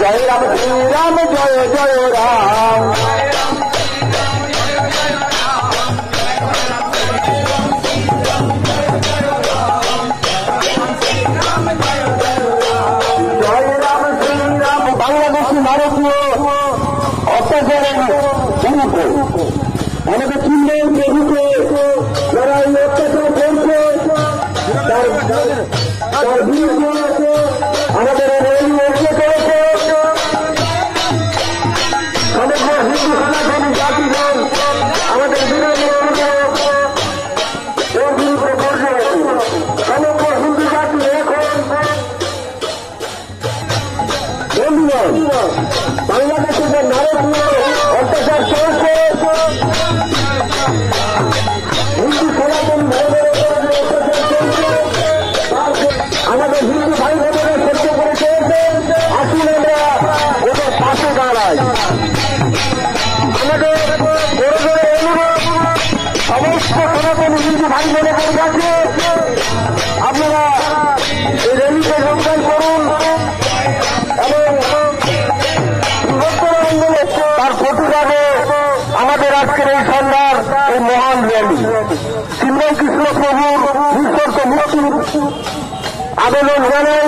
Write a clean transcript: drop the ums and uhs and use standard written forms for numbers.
জয় রাম শ্রীরাম জয় জয় রাম। জয় রাম শ্রীরাম বাংলাদেশি ভারতীয় অত্যাচারের বিরুদ্ধে আমাদের চিহ্নের বিরুদ্ধে যারা এই অত্যাচার করছে তার বিরুদ্ধে আমাদের রেল এসে করেছে। সমগ্র হিন্দু সনাতনী জাতিগণ আমাদের বিরোধী এর বিরুদ্ধে করছে। সমগ্র হিন্দু জাতি এখন বন্ধুগণ বাংলাদেশে যে নারকীয় অত্যাচার চলছে হিন্দু সনাতনী ভাইদের উপর যে অত্যাচার চলছে আমাদের হিন্দু ভাই বোনেরা সহ্য করে চলছে। আসুন আমরা ওদের পাশে দাঁড়াই। আমাদের বড় বড় অনুরোধ সমস্ত সনাতনী হিন্দু ভাই বোনেদের কাছে আপনারা এই র্যালিতে যোগদান করুন এবং বৃহত্তর আন্দোলনে তার প্রতিবাদে আমাদের আজকের এই সন্ধ্যার এই মহান র্যালি শ্রীরাম কৃষ্ণ প্রভুর নিঃশর্ত মুক্তির আবেদন জানাই।